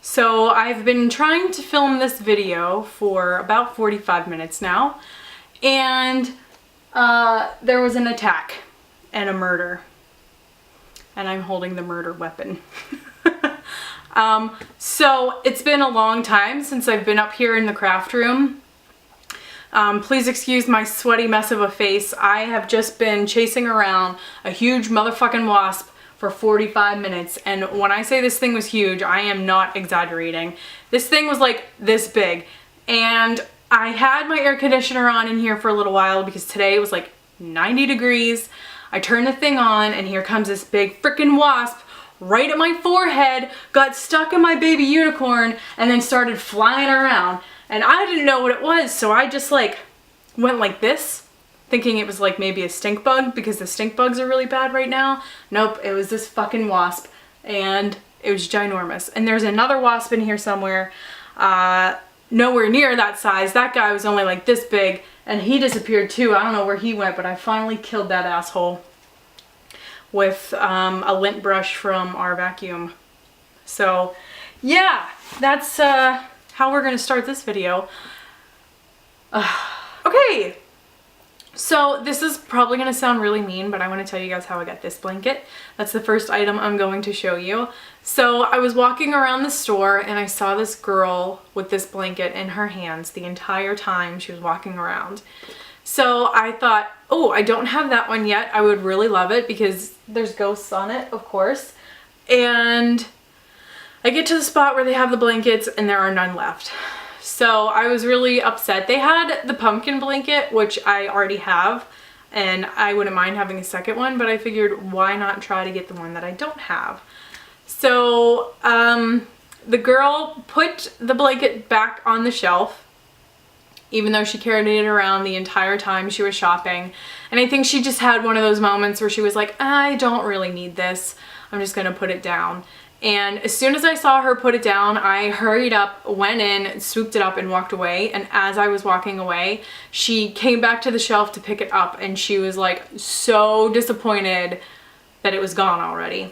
So I've been trying to film this video for about 45 minutes now, and there was an attack and a murder, and I'm holding the murder weapon. So it's been a long time since I've been up here in the craft room. Please excuse my sweaty mess of a face. I have just been chasing around a huge motherfucking wasp for 45 minutes. And when I say this thing was huge, I am not exaggerating. This thing was like this big. And I had my air conditioner on in here for a little while because today it was like 90 degrees. I turned the thing on and here comes this big freaking wasp right at my forehead, got stuck in my baby unicorn, and then started flying around. And I didn't know what it was, so I just like went like this, thinking it was like maybe a stink bug because the stink bugs are really bad right now. Nope, it was this fucking wasp, and it was ginormous. And there's another wasp in here somewhere, nowhere near that size. That guy was only like this big, and he disappeared too. I don't know where he went, but I finally killed that asshole with a lint brush from our vacuum. So yeah, that's how we're gonna start this video. Okay, so this is probably gonna sound really mean, but I want to tell you guys how I got this blanket. That's the first item I'm going to show you. So I was walking around the store and I saw this girl with this blanket in her hands the entire time she was walking around. So I thought, oh, I don't have that one yet. I would really love it because there's ghosts on it, of course. And I get to the spot where they have the blankets and there are none left. So I was really upset. They had the pumpkin blanket, which I already have, and I wouldn't mind having a second one, but I figured why not try to get the one that I don't have. So the girl put the blanket back on the shelf, even though she carried it around the entire time she was shopping. And I think she just had one of those moments where she was like, I don't really need this. I'm just gonna put it down. And as soon as I saw her put it down, I hurried up, went in, swooped it up and walked away. And as I was walking away, she came back to the shelf to pick it up and she was like so disappointed that it was gone already.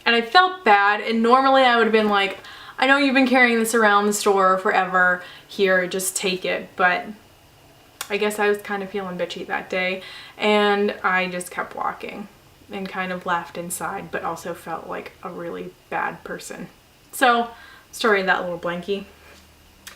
And I felt bad, and normally I would have been like, I know you've been carrying this around the store forever, here, just take it. But I guess I was kind of feeling bitchy that day, and I just kept walking and kind of laughed inside, but also felt like a really bad person. So, story of that little blankie.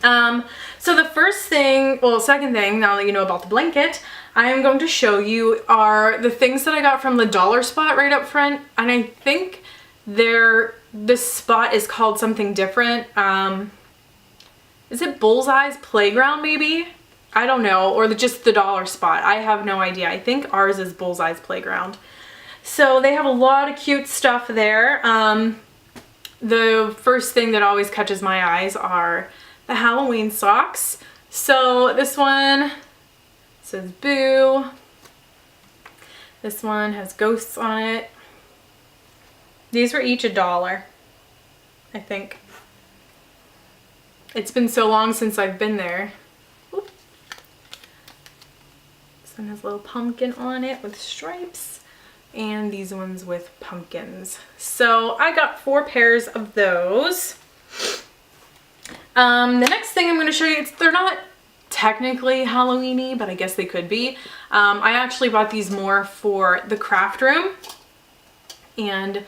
So the second thing, now that you know about the blanket, I am going to show you are the things that I got from the dollar spot right up front. And I think this spot is called something different. Is it Bullseye's Playground maybe? I don't know, or just the dollar spot. I have no idea. I think ours is Bullseye's Playground. So they have a lot of cute stuff there. The first thing that always catches my eyes are the Halloween socks. So this one says Boo. This one has ghosts on it. These were each $1, I think. It's been so long since I've been there. Oop. This one has a little pumpkin on it with stripes, and these ones with pumpkins. So I got 4 pairs of those. The next thing I'm going to show you, they're not technically Halloween-y, but I guess they could be. I actually bought these more for the craft room, and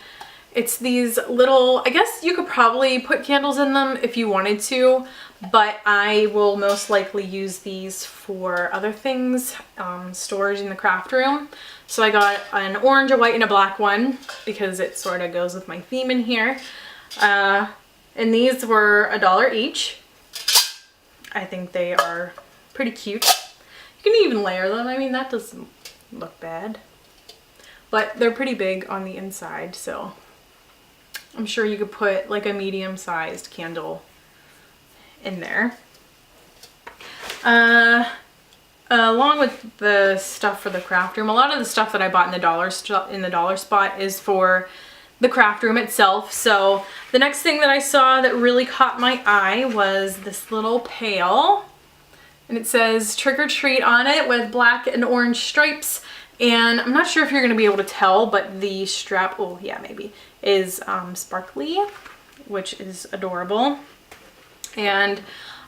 it's these little, I guess you could probably put candles in them if you wanted to, but I will most likely use these for other things, storage in the craft room. So I got an orange, a white, and a black one because it sort of goes with my theme in here. And these were $1 each. I think they are pretty cute. You can even layer them. I mean, that doesn't look bad. But they're pretty big on the inside, so I'm sure you could put like a medium-sized candle in there. Along with the stuff for the craft room, a lot of the stuff that I bought in the dollar spot is for the craft room itself. So the next thing that I saw that really caught my eye was this little pail, and it says trick or treat on it with black and orange stripes. And I'm not sure if you're going to be able to tell, but the strap, oh yeah, maybe, is sparkly. which is adorable. And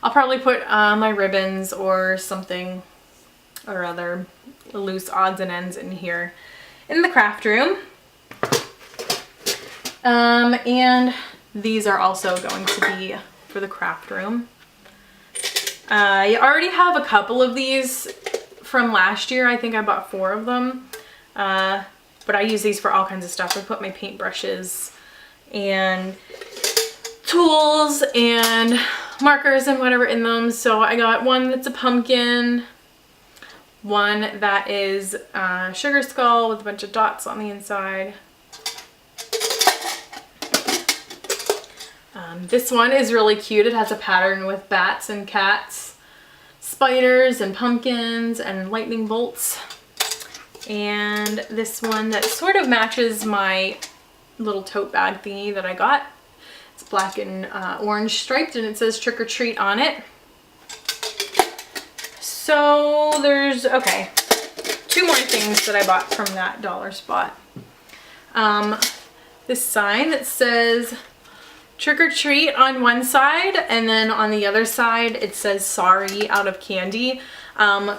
I'll probably put my ribbons or something or other loose odds and ends in here in the craft room. And these are also going to be for the craft room. I already have a couple of these from last year. I think I bought 4 of them. But I use these for all kinds of stuff. I put my paintbrushes and tools and markers and whatever in them. So I got one that's a pumpkin, one that is a sugar skull with a bunch of dots on the inside. This one is really cute. It has a pattern with bats and cats, spiders and pumpkins and lightning bolts. And this one that sort of matches my little tote bag thingy that I got. It's black and orange striped, and it says trick or treat on it. So there's, okay, 2 more things that I bought from that dollar spot. This sign that says trick or treat on one side, and then on the other side it says sorry out of candy.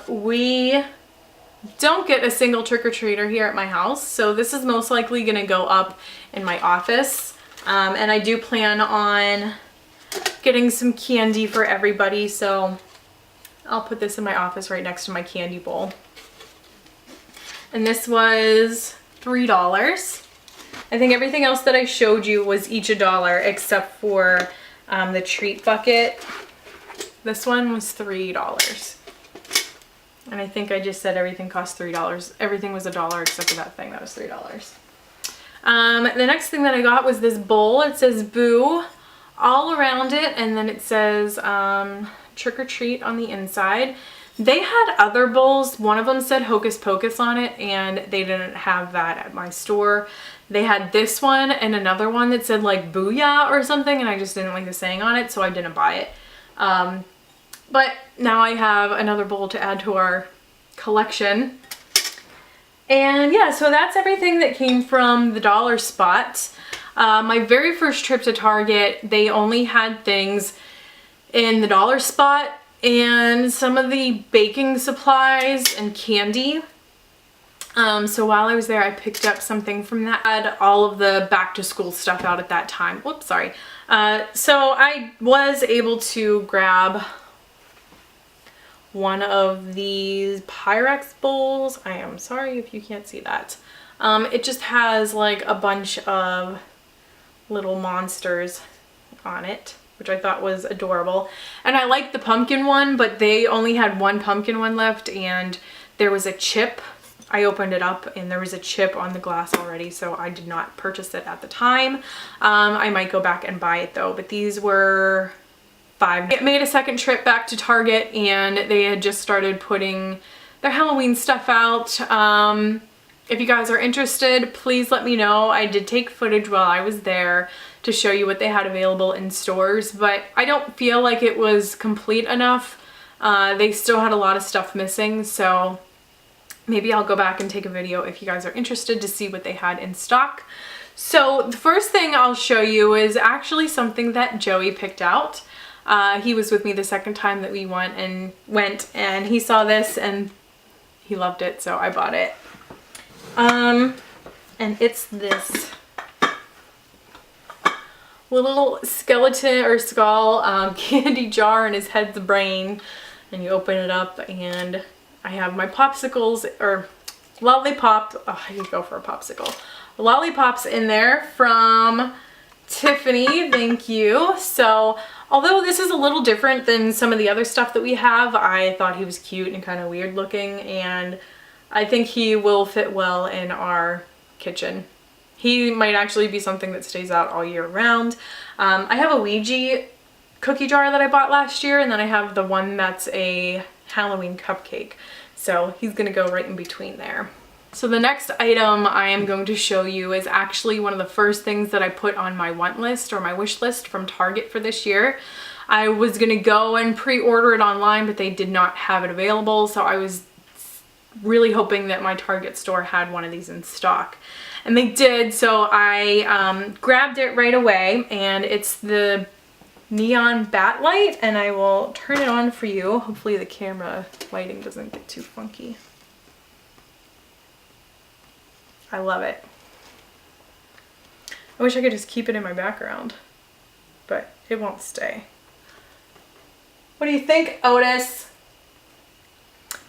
We don't get a single trick-or-treater here at my house, so this is most likely going to go up in my office. And I do plan on getting some candy for everybody, so I'll put this in my office right next to my candy bowl. And this was $3. I think everything else that I showed you was each $1 except for the treat bucket. This one was $3. And I think I just said everything cost $3. Everything was $1 except for that thing. That was $3. The next thing that I got was this bowl. It says boo all around it, and then it says trick or treat on the inside. They had other bowls. One of them said Hocus Pocus on it, and they didn't have that at my store. They had this one and another one that said like Booyah or something, and I just didn't like the saying on it, so I didn't buy it. But now I have another bowl to add to our collection. And yeah, so that's everything that came from the dollar spot. My very first trip to Target, they only had things in the dollar spot and some of the baking supplies and candy. So while I was there, I picked up something from that. I had all of the back to school stuff out at that time. Whoops, sorry. So I was able to grab one of these Pyrex bowls. I am sorry if you can't see that. It just has like a bunch of little monsters on it, which I thought was adorable. And I liked the pumpkin one, but they only had one pumpkin one left, and there was a chip. I opened it up and there was a chip on the glass already, so I did not purchase it at the time. I might go back and buy it though, but these were $5. I made a second trip back to Target, and they had just started putting their Halloween stuff out. If you guys are interested, please let me know. I did take footage while I was there to show you what they had available in stores, but I don't feel like it was complete enough. They still had a lot of stuff missing, so maybe I'll go back and take a video if you guys are interested to see what they had in stock. So the first thing I'll show you is actually something that Joey picked out. He was with me the second time that we went, and he saw this and he loved it, so I bought it. And it's this little skeleton or skull candy jar, and his head's a brain, and you open it up, and I have my popsicles or lollipop. Oh, I could go for a popsicle. Lollipops in there from Tiffany, thank you. So although this is a little different than some of the other stuff that we have, I thought he was cute and kind of weird looking, and I think he will fit well in our kitchen. He might actually be something that stays out all year round. I have a Ouija cookie jar that I bought last year, and then I have the one that's a Halloween cupcake. So he's gonna go right in between there. So the next item I am going to show you is actually one of the first things that I put on my want list or my wish list from Target for this year. I was gonna go and pre-order it online, but they did not have it available, so I was really hoping that my Target store had one of these in stock. and they did, so I grabbed it right away, and it's the neon bat light, and I will turn it on for you. Hopefully the camera lighting doesn't get too funky. I love it. I wish I could just keep it in my background, but it won't stay. What do you think, Otis?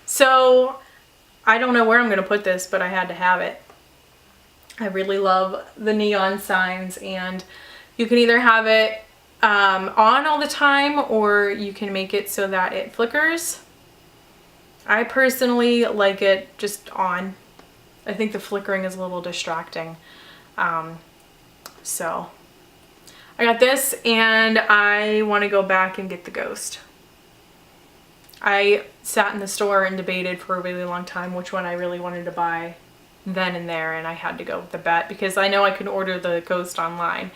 So, I don't know where I'm going to put this, but I had to have it. I really love the neon signs, and you can either have it on all the time, or you can make it so that it flickers. I personally like it just on. I think the flickering is a little distracting. So I got this, and I want to go back and get the ghost. I sat in the store and debated for a really long time which one I really wanted to buy then and there, and I had to go with the bat because I know I can order the ghost online.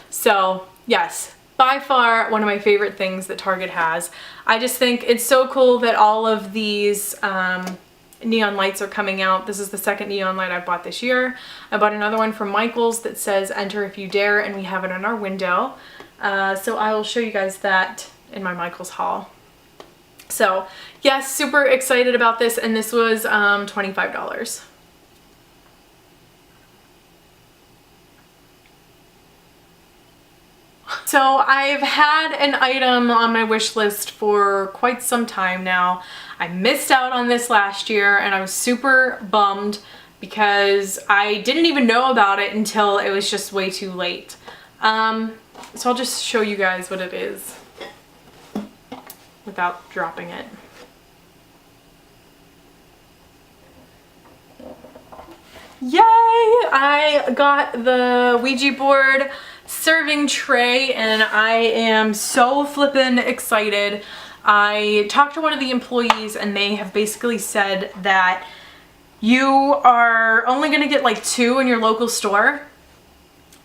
So yes, by far one of my favorite things that Target has. I just think it's so cool that all of these neon lights are coming out. This is the second neon light I bought this year. I bought another one from Michael's that says "Enter if you dare," and we have it on our window. So I will show you guys that in my Michael's haul. So yes, super excited about this, and this was $25. So I've had an item on my wish list for quite some time now. I missed out on this last year, and I was super bummed because I didn't even know about it until it was just way too late. So I'll just show you guys what it is without dropping it. Yay! I got the Ouija board serving tray, and I am so flippin' excited. I talked to one of the employees, and they have basically said that you are only gonna get like 2 in your local store.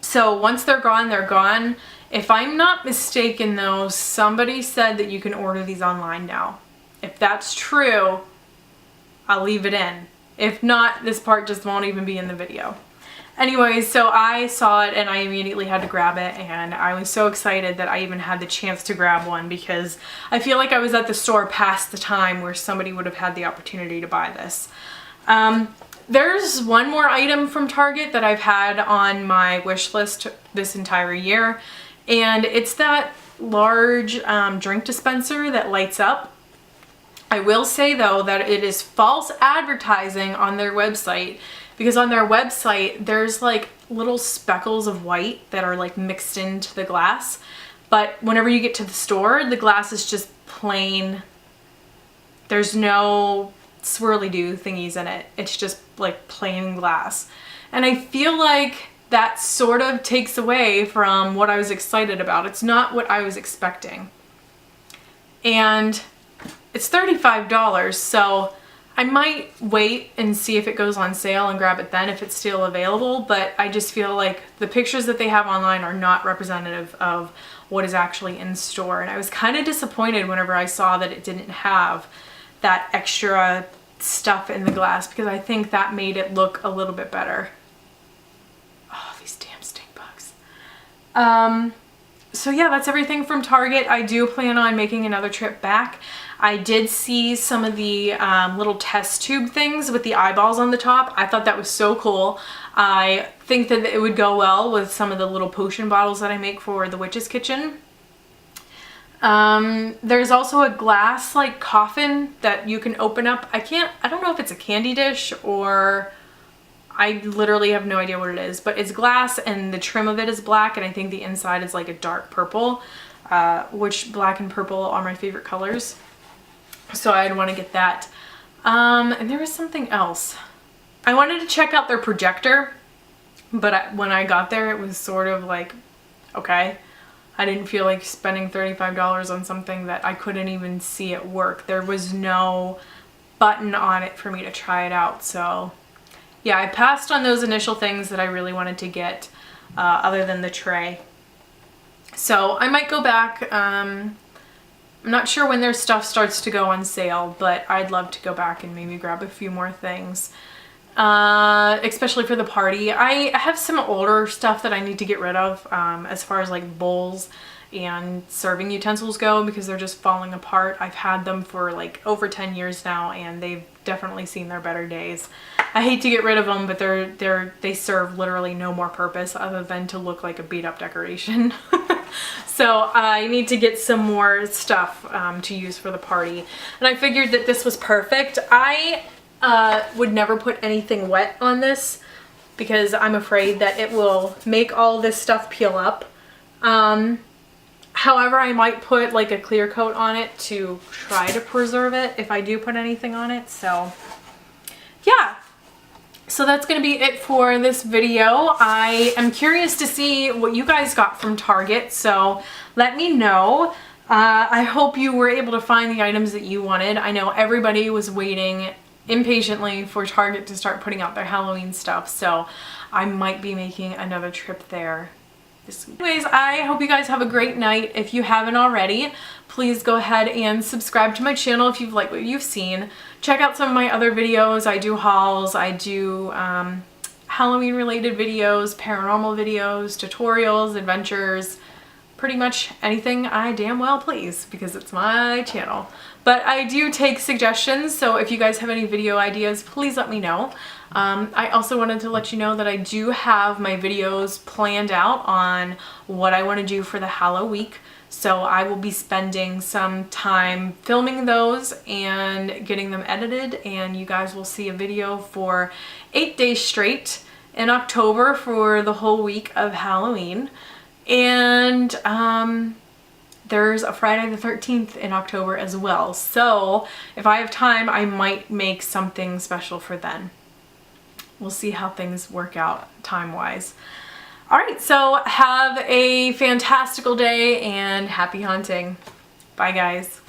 So once they're gone, they're gone. If I'm not mistaken though, somebody said that you can order these online now. If that's true, I'll leave it in. If not, this part just won't even be in the video. Anyways, so I saw it and I immediately had to grab it, and I was so excited that I even had the chance to grab one because I feel like I was at the store past the time where somebody would have had the opportunity to buy this. There's one more item from Target that I've had on my wish list this entire year, and it's that large drink dispenser that lights up. I will say though that it is false advertising on their website, because on their website there's like little speckles of white that are like mixed into the glass, but whenever you get to the store, the glass is just plain. There's no swirly-do thingies in it. It's just like plain glass, and I feel like that sort of takes away from what I was excited about. It's not what I was expecting, and it's $35, so I might wait and see if it goes on sale and grab it then if it's still available, but I just feel like the pictures that they have online are not representative of what is actually in store, and I was kind of disappointed whenever I saw that it didn't have that extra stuff in the glass, because I think that made it look a little bit better. Oh, these damn stink bugs. So yeah, that's everything from Target. I do plan on making another trip back. I did see some of the little test tube things with the eyeballs on the top. I thought that was so cool. I think that it would go well with some of the little potion bottles that I make for the witch's kitchen. There's also a glass like coffin that you can open up. I don't know if it's a candy dish or I literally have no idea what it is, but it's glass and the trim of it is black, and I think the inside is like a dark purple, which black and purple are my favorite colors. So I'd want to get that. And there was something else. I wanted to check out their projector, but when I got there, it was sort of like, okay. I didn't feel like spending $35 on something that I couldn't even see at work. There was no button on it for me to try it out. So yeah, I passed on those initial things that I really wanted to get, other than the tray. So I might go back. I'm not sure when their stuff starts to go on sale, but I'd love to go back and maybe grab a few more things. especially for the party. I have some older stuff that I need to get rid of, as far as like bowls and serving utensils go, because they're just falling apart. I've had them for like over 10 years now, and they've definitely seen their better days. I hate to get rid of them, but they serve literally no more purpose other than to look like a beat up decoration. So I need to get some more stuff to use for the party, and I figured that this was perfect. I would never put anything wet on this because I'm afraid that it will make all this stuff peel up. However, I might put like a clear coat on it to try to preserve it if I do put anything on it. So yeah, so that's gonna be it for this video. I am curious to see what you guys got from Target, so let me know. I hope you were able to find the items that you wanted. I know everybody was waiting impatiently for Target to start putting out their Halloween stuff, so I might be making another trip there this week. Anyways, I hope you guys have a great night. If you haven't already, please go ahead and subscribe to my channel if you've liked what you've seen. Check out some of my other videos. I do hauls, I do Halloween related videos, paranormal videos, tutorials, adventures, pretty much anything I damn well please, because it's my channel. But I do take suggestions, so if you guys have any video ideas, please let me know. I also wanted to let you know that I do have my videos planned out on what I want to do for the Hallow week. So I will be spending some time filming those and getting them edited, and you guys will see a video for 8 days straight in October for the whole week of Halloween. And there's a Friday the 13th in October as well. So if I have time, I might make something special for then. We'll see how things work out time-wise. Alright, so have a fantastical day and happy hunting. Bye guys.